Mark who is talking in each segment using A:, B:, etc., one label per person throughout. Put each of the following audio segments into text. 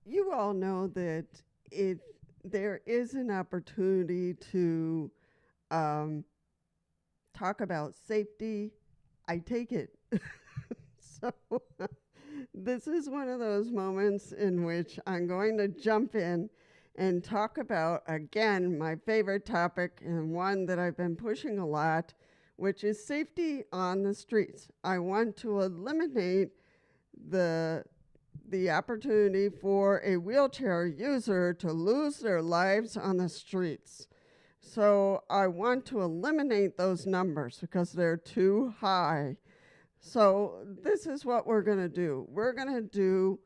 A: You all know that if there is an opportunity to um, talk about safety, I take it. So this is one of those moments in which I'm going to jump in and talk about, again, my favorite topic and one that I've been pushing a lot, which is safety on the streets. I want to eliminate the the opportunity for a wheelchair user to lose their lives on the streets. So I want to eliminate those numbers because they're too high. So this is what we're going to do. We're going to do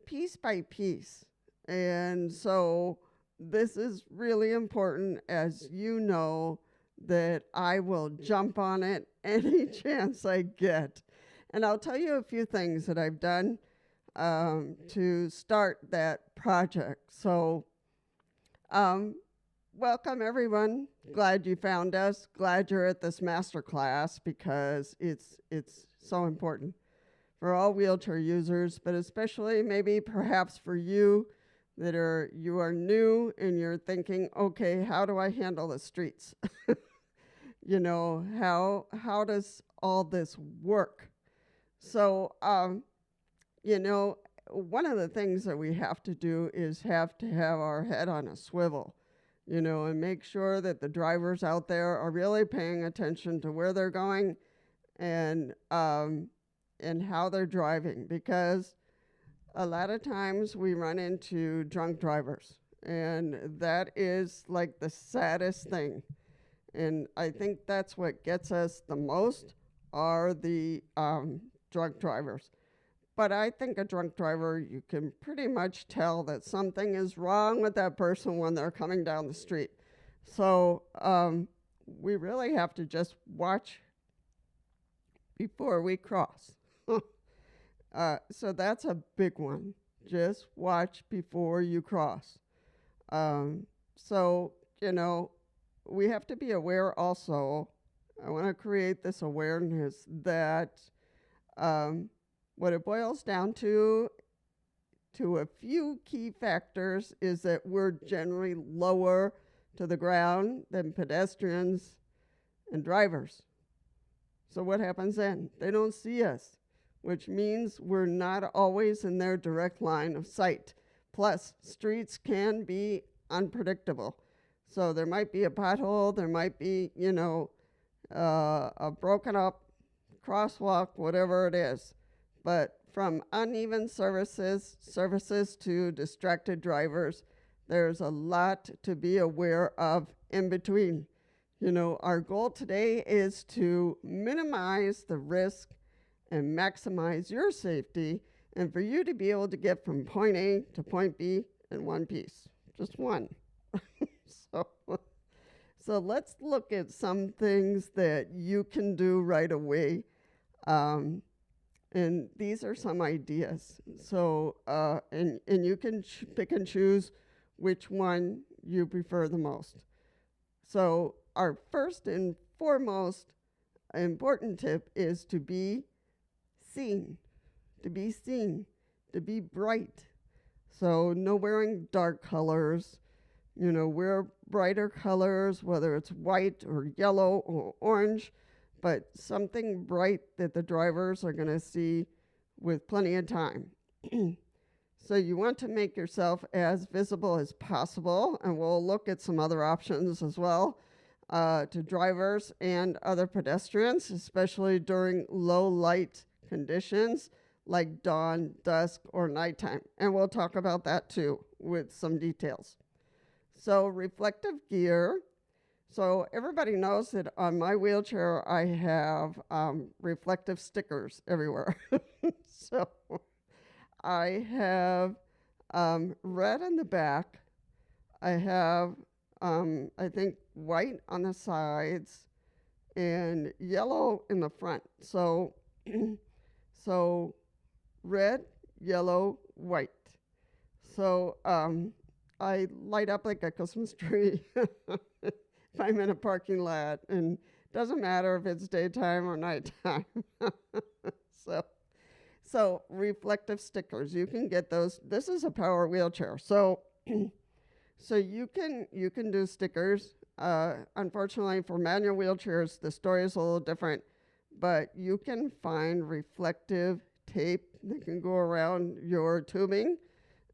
A: piece by piece. And so this is really important, as you know, that I will jump on it any chance I get. And I'll tell you a few things that I've done to start that project. So, um, welcome everyone. Glad you found us. Glad you're at this master class because it's so important for all wheelchair users, but especially maybe perhaps for you you are new and you're thinking, okay, how do I handle the streets? How does all this work? So, you know, one of the things that we have to do is have to have our head on a swivel, and make sure that the drivers out there are really paying attention to where they're going and how they're driving, because a lot of times we run into drunk drivers, and that is like the saddest thing. And I think that's what gets us the most are the drunk drivers. But I think a drunk driver, you can pretty much tell that something is wrong with that person when they're coming down the street. So we really have to just watch before we cross. So that's a big one. Just watch before you cross. So, we have to be aware also. I want to create this awareness that what it boils down to a few key factors is that we're generally lower to the ground than pedestrians and drivers. So what happens then? They don't see us, which means we're not always in their direct line of sight. Plus, streets can be unpredictable. So there might be a pothole, there might be, a broken up crosswalk, whatever it is. But from uneven services to distracted drivers, there's a lot to be aware of in between. Our goal today is to minimize the risk and maximize your safety, and for you to be able to get from point A to point B in one piece, just one. so, so let's look at some things that you can do right away. And these are some ideas. So, and you can pick and choose which one you prefer the most. So, our first and foremost important tip is to be seen, to be seen, to be bright. So, no wearing dark colors. Wear brighter colors, whether it's white or yellow or orange, but something bright that the drivers are going to see with plenty of time. So you want to make yourself as visible as possible, and we'll look at some other options as well to drivers and other pedestrians, especially during low light conditions like dawn, dusk, or nighttime. And we'll talk about that too with some details. So reflective gear. So everybody knows that on my wheelchair, I have reflective stickers everywhere. So I have red in the back. I have, I think, white on the sides and yellow in the front. So, so red, yellow, white. So I light up like a Christmas tree if I'm in a parking lot, and doesn't matter if it's daytime or nighttime. so So reflective stickers, you can get those. This is a power wheelchair, so so you can do stickers. Unfortunately, for manual wheelchairs, the story is a little different, but you can find reflective tape that can go around your tubing,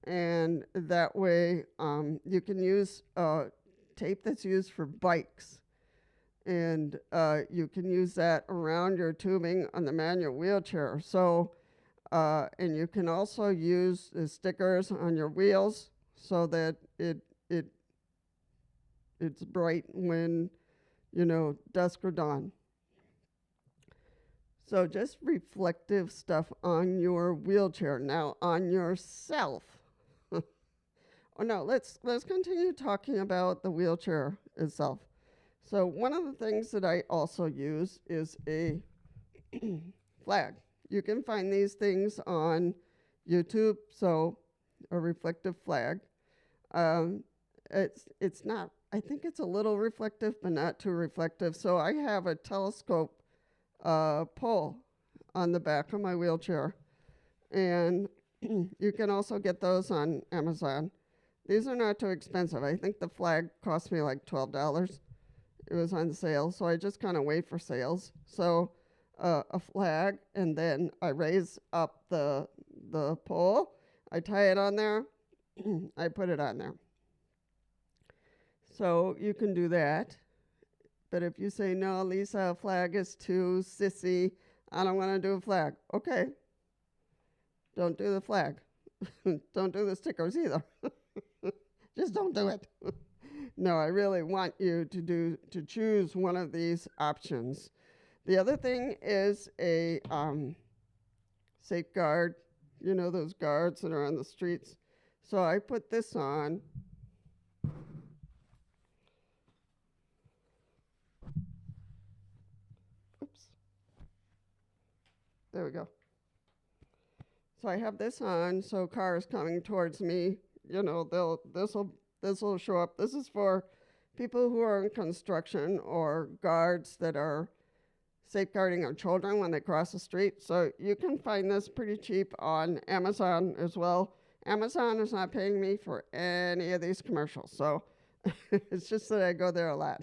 A: and that way you can use tape that's used for bikes, and you can use that around your tubing on the manual wheelchair. So, and you can also use the stickers on your wheels so that it's bright when, dusk or dawn. So just reflective stuff on your wheelchair. Now on yourself. Oh no, let's continue talking about the wheelchair itself. So one of the things that I also use is a flag. You can find these things on YouTube. So a reflective flag. It's not. I think it's a little reflective, but not too reflective. So I have a telescope pole on the back of my wheelchair, and you can also get those on Amazon. These are not too expensive. I think the flag cost me like $12. It was on sale, so I just kind of wait for sales. So a flag, and then I raise up the pole. I tie it on there. I put it on there. So you can do that. But if you say, no, Lisa, a flag is too sissy, I don't want to do a flag. Okay. Don't do the flag. Don't do the stickers either. Just don't do it. No, I really want you to choose one of these options. The other thing is a safeguard, those guards that are on the streets. So I put this on. Oops. There we go. So I have this on, so cars coming towards me, this will show up. This is for people who are in construction or guards that are safeguarding our children when they cross the street. So you can find this pretty cheap on Amazon as well. Amazon is not paying me for any of these commercials, so it's just that I go there a lot.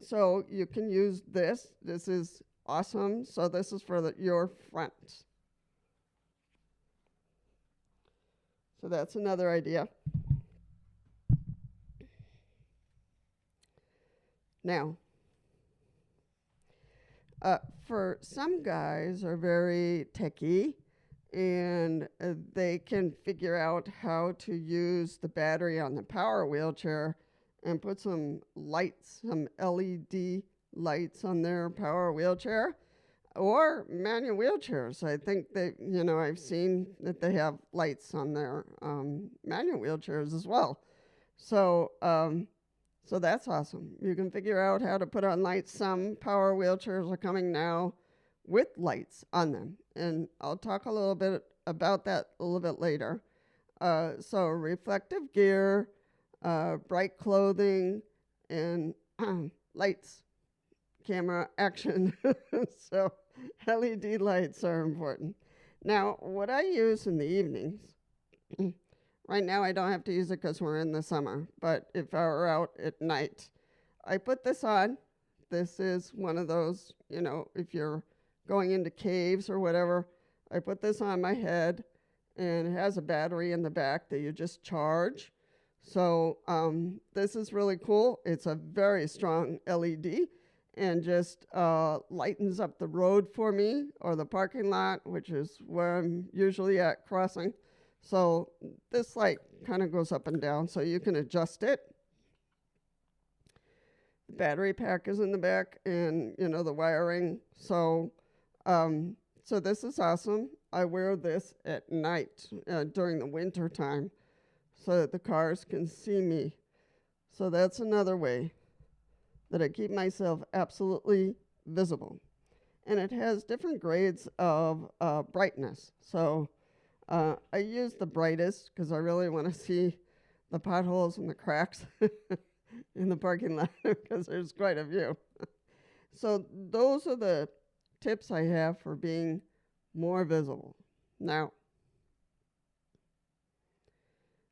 A: So you can use this. This is awesome. So this is for your front. So that's another idea. Now, for some guys are very techie, and they can figure out how to use the battery on the power wheelchair and put some lights, some LED lights on their power wheelchair or manual wheelchairs. I think that, I've seen that they have lights on their manual wheelchairs as well. So, so that's awesome. You can figure out how to put on lights. Some power wheelchairs are coming now with lights on them, and I'll talk a little bit about that a little bit later. So reflective gear, bright clothing, and lights, camera action. So LED lights are important. Now, what I use in the evenings, right now I don't have to use it because we're in the summer, but if I were out at night, I put this on. This is one of those, if you're going into caves or whatever, I put this on my head, and it has a battery in the back that you just charge. So this is really cool. It's a very strong LED, and just lightens up the road for me, or the parking lot, which is where I'm usually at crossing. So this light kind of goes up and down, so you can adjust it. The battery pack is in the back, and the wiring. So so this is awesome. I wear this at night during the winter time so that the cars can see me. So that's another way that I keep myself absolutely visible. And it has different grades of brightness. So I use the brightest because I really want to see the potholes and the cracks in the parking lot because there's quite a few. So those are the tips I have for being more visible. Now,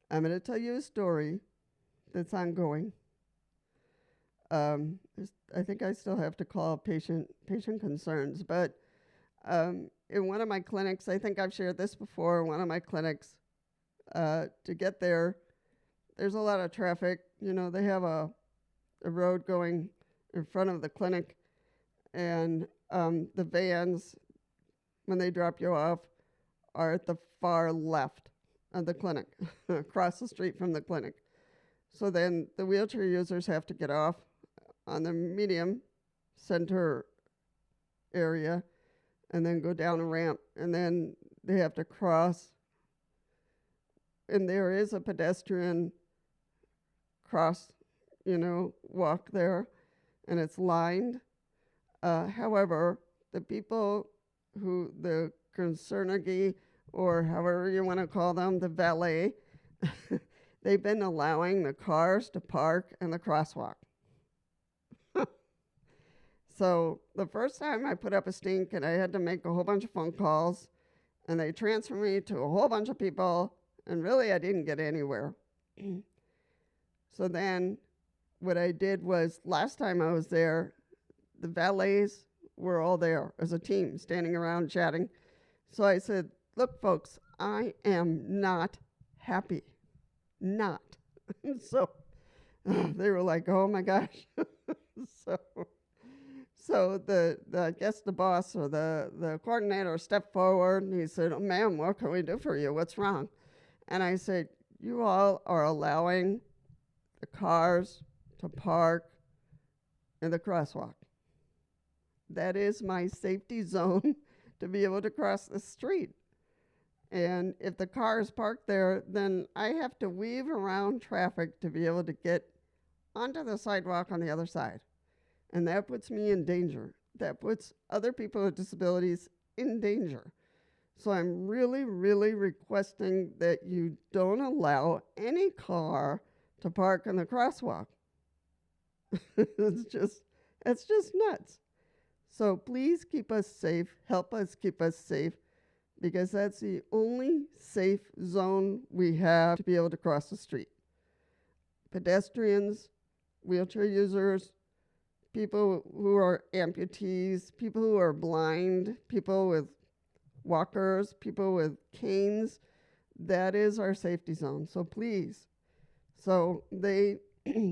A: I'm going to tell you a story that's ongoing. I think I still have to call patient concerns, but in one of my clinics, I think I've shared this before, in one of my clinics, to get there, there's a lot of traffic. You know, they have a road going in front of the clinic, and the vans, when they drop you off, are at the far left of the clinic, across the street from the clinic. So then the wheelchair users have to get off on the medium center area and then go down a ramp, and then they have to cross. And there is a pedestrian walk there, and it's lined. However, the people the concernagi, or however you want to call them, the valet, they've been allowing the cars to park in the crosswalk. So the first time I put up a stink, and I had to make a whole bunch of phone calls, and they transferred me to a whole bunch of people, and really I didn't get anywhere. So then what I did was, last time I was there, the valets were all there as a team, standing around chatting. So I said, look, folks, I am not happy. Not. So they were like, oh my gosh. So I guess the boss or the coordinator stepped forward, and he said, oh, ma'am, what can we do for you? What's wrong? And I said, you all are allowing the cars to park in the crosswalk. That is my safety zone to be able to cross the street. And if the car is parked there, then I have to weave around traffic to be able to get onto the sidewalk on the other side. And that puts me in danger. That puts other people with disabilities in danger. So I'm really, really requesting that you don't allow any car to park in the crosswalk. It's just nuts. So please keep us safe. Help us keep us safe, because that's the only safe zone we have to be able to cross the street. Pedestrians, wheelchair users, people who are amputees, people who are blind, people with walkers, people with canes, that is our safety zone. So please. So they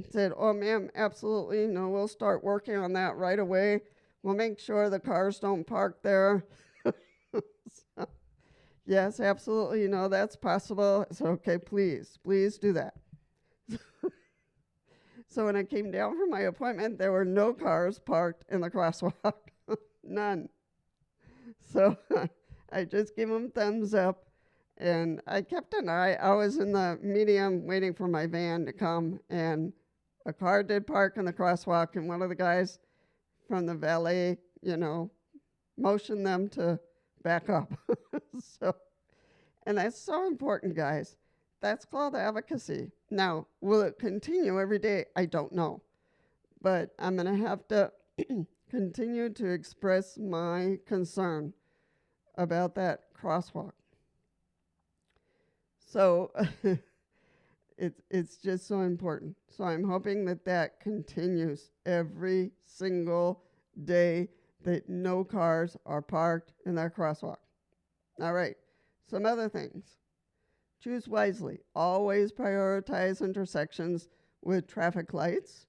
A: said, oh, ma'am, absolutely. No, we'll start working on that right away. We'll make sure the cars don't park there. So, yes, absolutely. No, that's possible. So, okay, please do that. So when I came down for my appointment, there were no cars parked in the crosswalk. None. So I just gave them thumbs up, and I kept an eye. I was in the medium waiting for my van to come, and a car did park in the crosswalk, and one of the guys from the valet, motioned them to back up. And that's so important, guys. That's called advocacy. Now, will it continue every day? I don't know. But I'm going to have to continue to express my concern about that crosswalk. So it's just so important. So I'm hoping that continues every single day, that no cars are parked in that crosswalk. All right, some other things. Choose wisely. Always prioritize intersections with traffic lights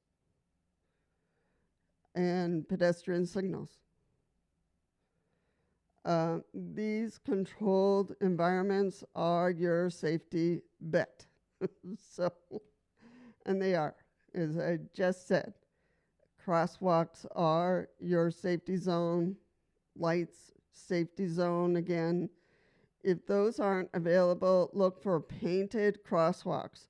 A: and pedestrian signals. These controlled environments are your safety bet. And they are, as I just said. Crosswalks are your safety zone. Lights, safety zone again. If those aren't available, look for painted crosswalks.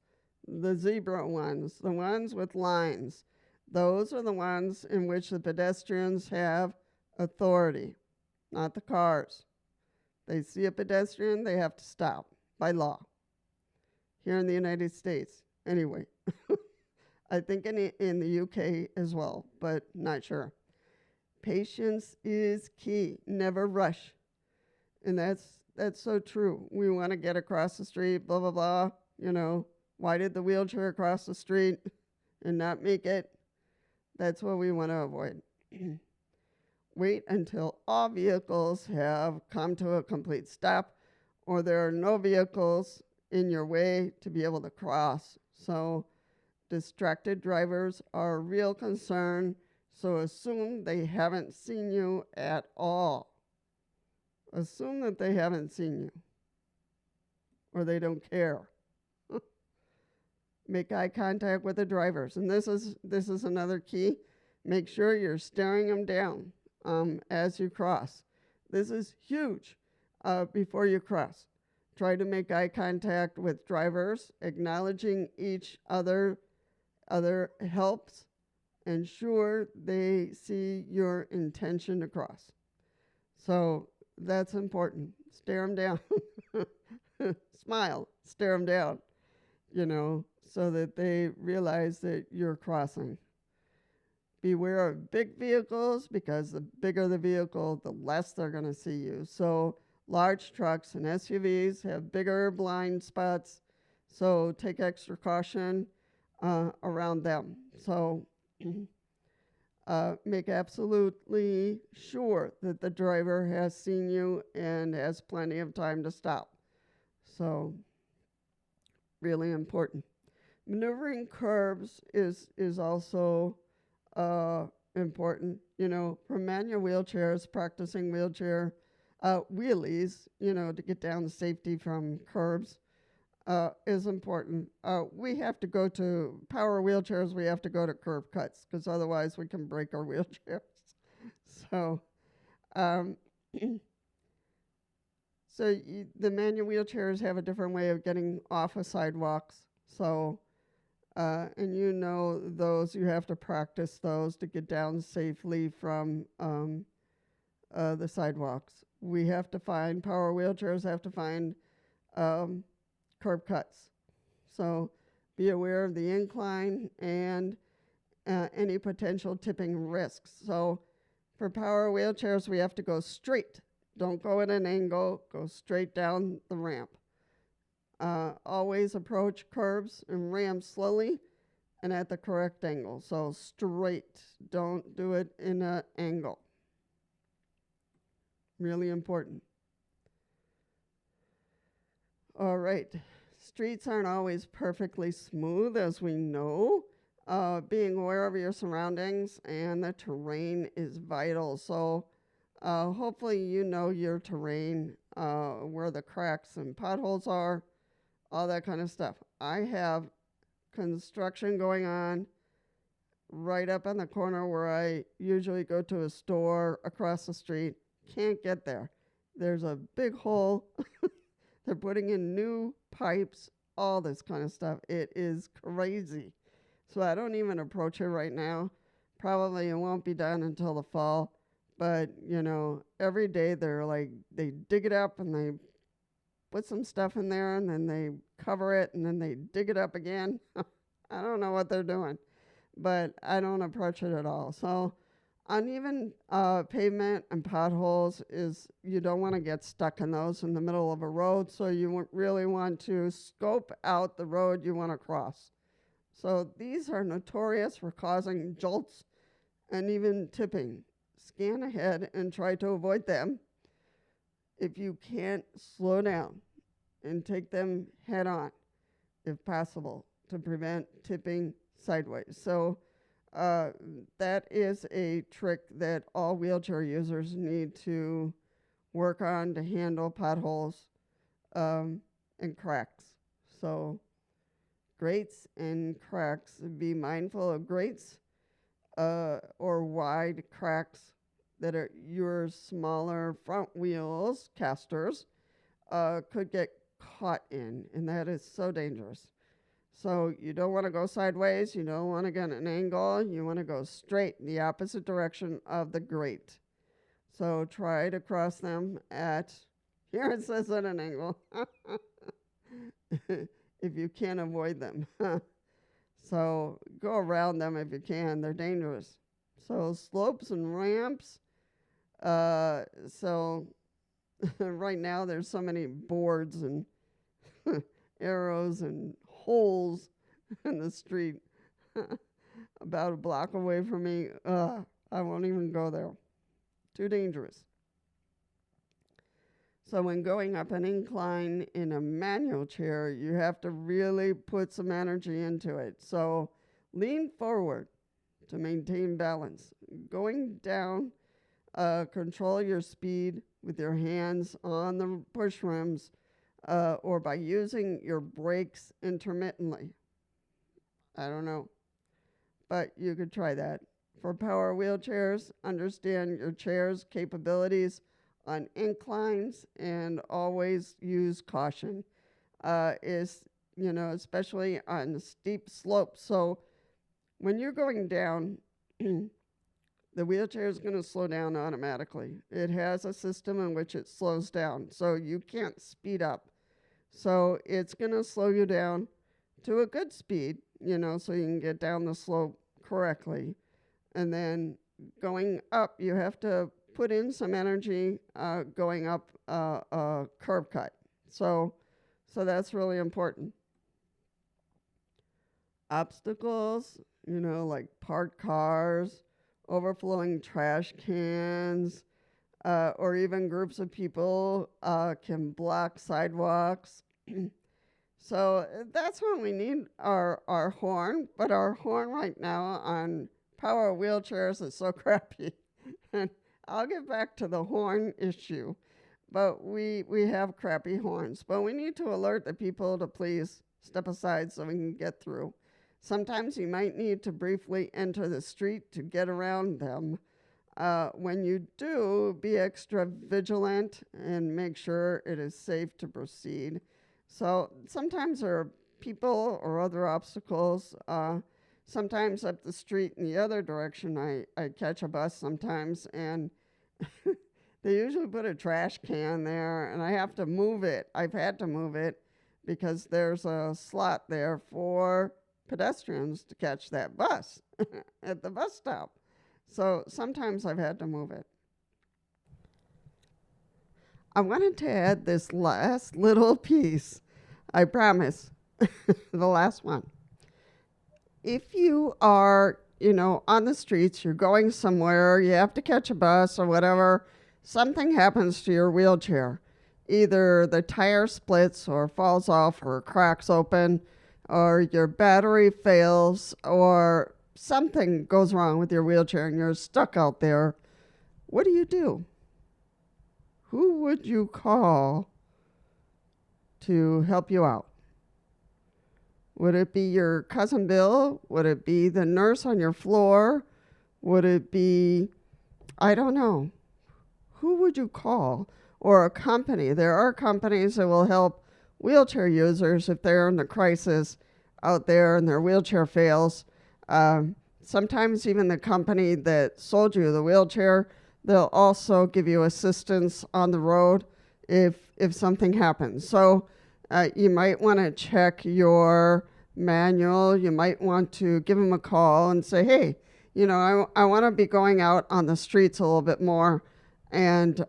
A: The zebra ones, the ones with lines. Those are the ones in which the pedestrians have authority, not the cars. They see a pedestrian, they have to stop by law. Here in the United States, anyway. I think in the UK as well, but not sure. Patience is key. Never rush. And that's so true. We want to get across the street, blah blah blah. You know, why did the wheelchair cross the street and not make it? That's what we want to avoid. Wait until all vehicles have come to a complete stop or there are no vehicles in your way to be able to cross. So distracted drivers are a real concern, so assume they haven't seen you at all. Assume that they haven't seen you or they don't care. Make eye contact with the drivers. And this is another key. Make sure you're staring them down as you cross. This is huge before you cross. Try to make eye contact with drivers, acknowledging each other helps ensure they see your intention to cross. So that's important. Stare them down. Smile, stare them down, you know, so that they realize that you're crossing. Beware of big vehicles because the bigger the vehicle, the less they're going to see you. So large trucks and SUVs have bigger blind spots, so take extra caution around them. So make absolutely sure that the driver has seen you and has plenty of time to stop. So really important. Maneuvering curbs is also important. You know, for manual wheelchairs, practicing wheelchair wheelies, you know, to get down the safety from curbs is important. We have to go to power wheelchairs. We have to go to curb cuts because otherwise we can break our wheelchairs. So, the manual wheelchairs have a different way of getting off of sidewalks. So, and you know those, you have to practice those to get down safely from the sidewalks. We have to find, power wheelchairs have to find curb cuts. So be aware of the incline and any potential tipping risks. So for power wheelchairs, we have to go straight. Don't go at an angle, go straight down the ramp. Always approach curbs and ramps slowly and at the correct angle. So straight, don't do it in an angle. Really important. All right, streets aren't always perfectly smooth, as we know. Being aware of your surroundings and the terrain is vital. So hopefully you know your terrain, where the cracks and potholes are, all that kind of stuff. I have construction going on right up on the corner where I usually go to a store across the street. Can't get there. There's a big hole. They're putting in new pipes, all this kind of stuff. It is crazy. So I don't even approach it right now. Probably it won't be done until the fall. But, you know, every day they dig it up and they put some stuff in there and then they cover it and then they dig it up again. I don't know what they're doing, but I don't approach it at all. So uneven pavement and potholes is, you don't want to get stuck in those in the middle of a road. So you really want to scope out the road you want to cross. So these are notorious for causing jolts and even tipping. Scan ahead and try to avoid them. If you can't, slow down and take them head on, if possible, to prevent tipping sideways. So that is a trick that all wheelchair users need to work on to handle potholes and cracks. So grates and cracks, be mindful of grates or wide cracks that are your smaller front wheels, casters, could get caught in, and that is so dangerous. So you don't want to go sideways, you don't want to get an angle, you want to go straight in the opposite direction of the grate. So try to cross them at, here it says at an angle, if you can't avoid them. So go around them if you can, they're dangerous. So slopes and ramps, so Right now, there's so many boards and arrows and holes in the street about a block away from me. I won't even go there. Too dangerous. So when going up an incline in a manual chair, you have to really put some energy into it. So lean forward to maintain balance. Going down, control your speed with your hands on the push rims or by using your brakes intermittently. I don't know, but you could try that. For power wheelchairs, understand your chair's capabilities on inclines and always use caution. Especially on steep slopes. So when you're going down, the wheelchair is going to slow down automatically. It has a system in which it slows down, so you can't speed up. So it's going to slow you down to a good speed, so you can get down the slope correctly. And then going up, you have to put in some energy going up a curb cut. So that's really important. Obstacles, like parked cars, overflowing trash cans, or even groups of people can block sidewalks. So that's when we need our horn, but our horn right now on power wheelchairs is so crappy. And I'll get back to the horn issue, but we have crappy horns. But we need to alert the people to please step aside so we can get through. Sometimes you might need to briefly enter the street to get around them. When you do, be extra vigilant and make sure it is safe to proceed. So sometimes there are people or other obstacles. Sometimes up the street in the other direction, I catch a bus sometimes, and they usually put a trash can there, and I have to move it. I've had to move it because there's a slot there for pedestrians to catch that bus at the bus stop. So sometimes I've had to move it. I wanted to add this last little piece. I promise. The last one. If you are, on the streets, you're going somewhere, you have to catch a bus or whatever, something happens to your wheelchair. Either the tire splits or falls off or cracks open, or your battery fails, or something goes wrong with your wheelchair and you're stuck out there. What do? Who would you call to help you out? Would it be your cousin Bill? Would it be the nurse on your floor? Would it be, I don't know. Who would you call? Or a company. There are companies that will help wheelchair users if they're in a crisis out there and their wheelchair fails. Sometimes even the company that sold you the wheelchair, they'll also give you assistance on the road if something happens. So you might want to check your manual. You might want to give them a call and say, hey, I want to be going out on the streets a little bit more. And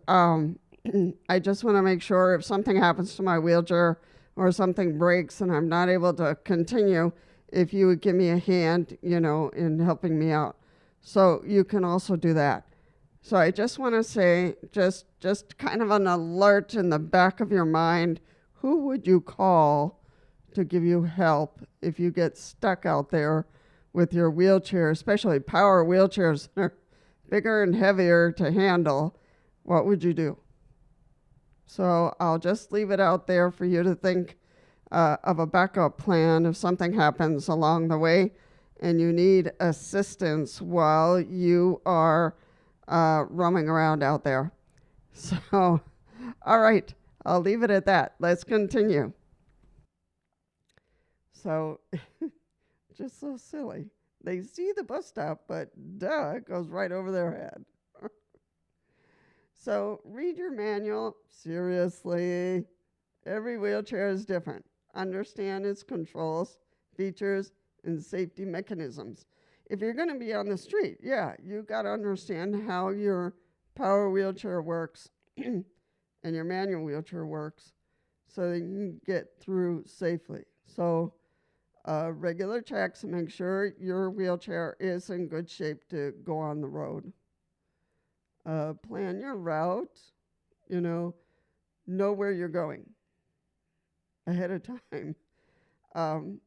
A: I just want to make sure if something happens to my wheelchair or something breaks and I'm not able to continue, if you would give me a hand, in helping me out. So you can also do that. So I just want to say, just kind of an alert in the back of your mind, who would you call to give you help if you get stuck out there with your wheelchair, especially power wheelchairs that are bigger and heavier to handle? What would you do? So I'll just leave it out there for you to think of a backup plan if something happens along the way and you need assistance while you are roaming around out there. So, all right, I'll leave it at that. Let's continue. So, just so silly. They see the bus stop, but it goes right over their head. So read your manual seriously. Every wheelchair is different. Understand its controls, features, and safety mechanisms. If you're going to be on the street, you got to understand how your power wheelchair works and your manual wheelchair works, so that you can get through safely. So regular checks, make sure your wheelchair is in good shape to go on the road. Plan your route, you know where you're going ahead of time. Um,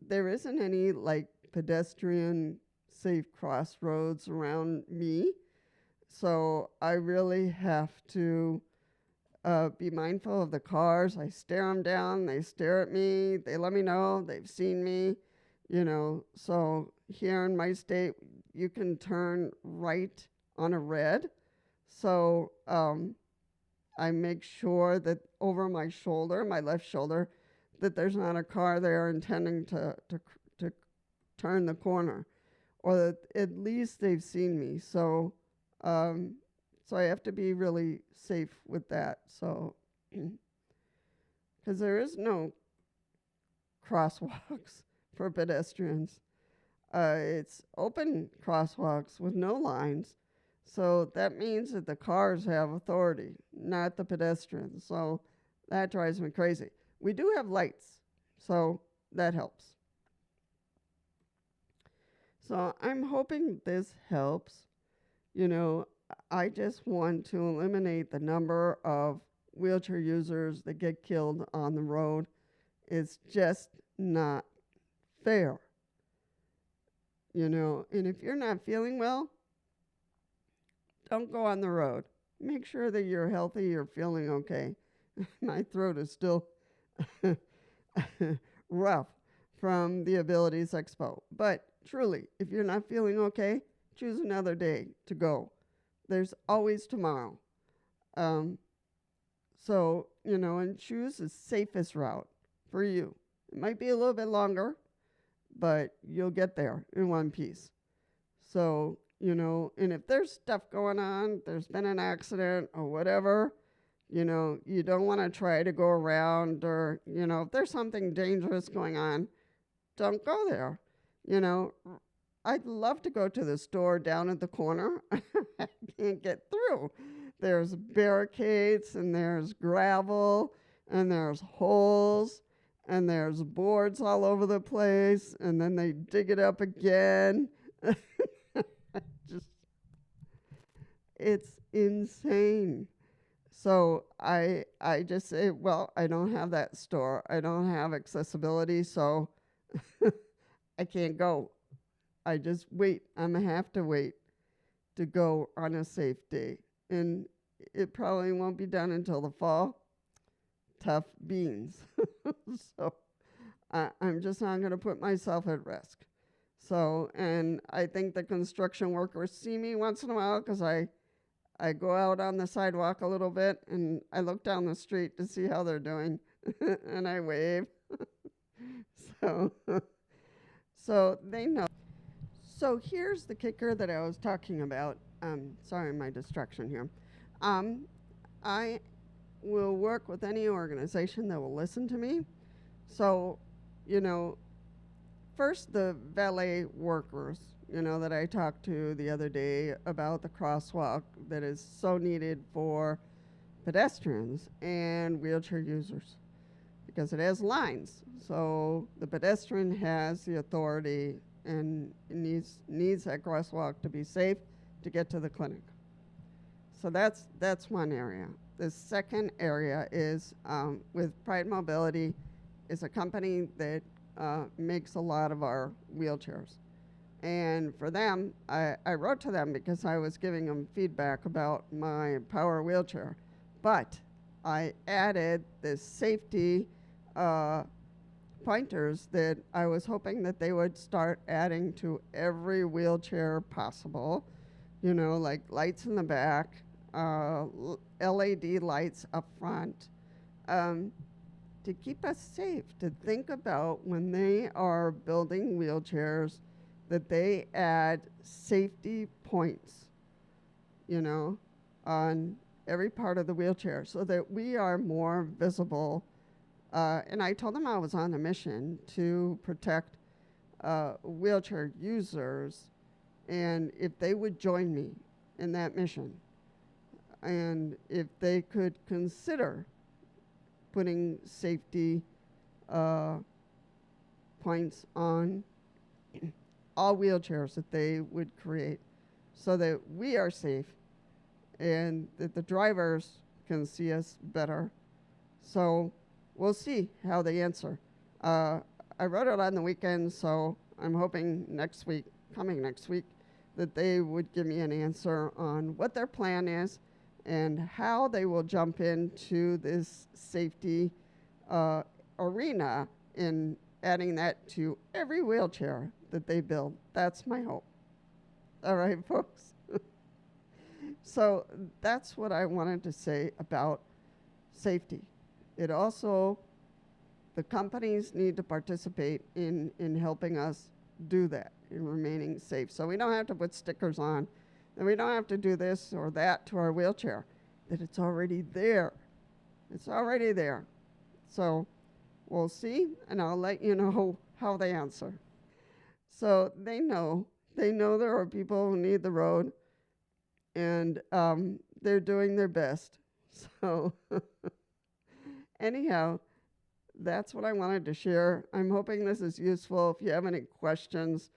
A: there isn't any like pedestrian safe crossroads around me, so I really have to be mindful of the cars. I stare them down, they stare at me, they let me know they've seen me, So here in my state, you can turn right on a red. So I make sure that over my shoulder, my left shoulder, that there's not a car there intending to turn the corner, or that at least they've seen me. So I have to be really safe with that. So, because there is no crosswalks for pedestrians. It's open crosswalks with no lines. So that means that the cars have authority, not the pedestrians. So that drives me crazy. We do have lights, so that helps. So I'm hoping this helps. I just want to eliminate the number of wheelchair users that get killed on the road. It's just not fair. And if you're not feeling well, don't go on the road. Make sure that you're healthy, you're feeling okay. My throat is still rough from the Abilities Expo. But truly, if you're not feeling okay, choose another day to go. There's always tomorrow. And choose the safest route for you. It might be a little bit longer, but you'll get there in one piece. So, and if there's stuff going on, there's been an accident or whatever, you don't want to try to go around, or, if there's something dangerous going on, don't go there. I'd love to go to the store down at the corner. I can't get through. There's barricades, and there's gravel, and there's holes, and there's boards all over the place, and then they dig it up again. It's insane. So I just say, well, I don't have that store. I don't have accessibility, so I can't go. I just wait. I'm going to have to wait to go on a safe day. And it probably won't be done until the fall. Tough beans. So I'm just not going to put myself at risk. So, and I think the construction workers see me once in a while, because I go out on the sidewalk a little bit, and I look down the street to see how they're doing, and I wave. So they know. So here's the kicker that I was talking about. Sorry, my distraction here. I will work with any organization that will listen to me. So, first the valet workers, that I talked to the other day about the crosswalk that is so needed for pedestrians and wheelchair users, because it has lines. So the pedestrian has the authority and needs that crosswalk to be safe to get to the clinic. So that's one area. The second area is with Pride Mobility, is a company that makes a lot of our wheelchairs. And for them, I wrote to them because I was giving them feedback about my power wheelchair. But I added this safety pointers that I was hoping that they would start adding to every wheelchair possible, like lights in the back, LED lights up front, to keep us safe, to think about when they are building wheelchairs, that they add safety points, on every part of the wheelchair, so that we are more visible. And I told them I was on a mission to protect wheelchair users, and if they would join me in that mission, and if they could consider putting safety uh, points on all wheelchairs that they would create so that we are safe and that the drivers can see us better. So we'll see how they answer. I wrote it on the weekend, so I'm hoping coming next week, that they would give me an answer on what their plan is and how they will jump into this safety arena in adding that to every wheelchair that they build. That's my hope. All right, folks. So that's what I wanted to say about safety. It also, the companies need to participate in helping us do that, in remaining safe. So we don't have to put stickers on, and we don't have to do this or that to our wheelchair, that it's already there. It's already there. So we'll see, and I'll let you know how they answer. So they know there are people who need the road, and they're doing their best. So anyhow, that's what I wanted to share. I'm hoping this is useful. If you have any questions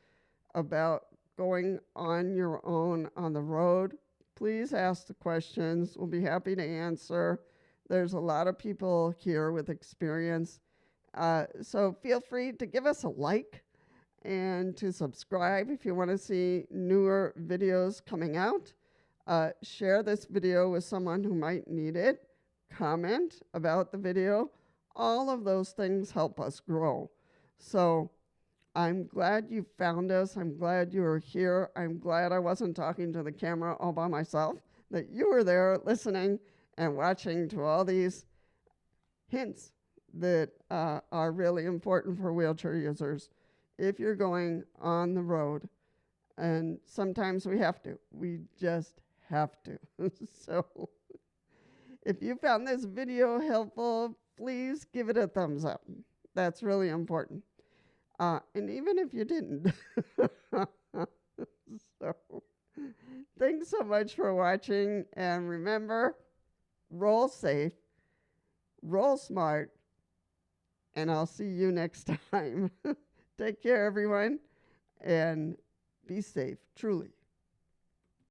A: about going on your own on the road, please ask the questions. We'll be happy to answer. There's a lot of people here with experience. So feel free to give us a like and to subscribe if you want to see newer videos coming out. Share this video with someone who might need it. Comment about the video. All of those things help us grow. So I'm glad you found us. I'm glad you were here. I'm glad I wasn't talking to the camera all by myself, that you were there listening and watching to all these hints that are really important for wheelchair users if you're going on the road. And sometimes we have to. We just have to. So if you found this video helpful, please give it a thumbs up. That's really important. And even if you didn't. So thanks so much for watching. And remember, roll safe, roll smart, and I'll see you next time. Take care, everyone, and be safe, truly.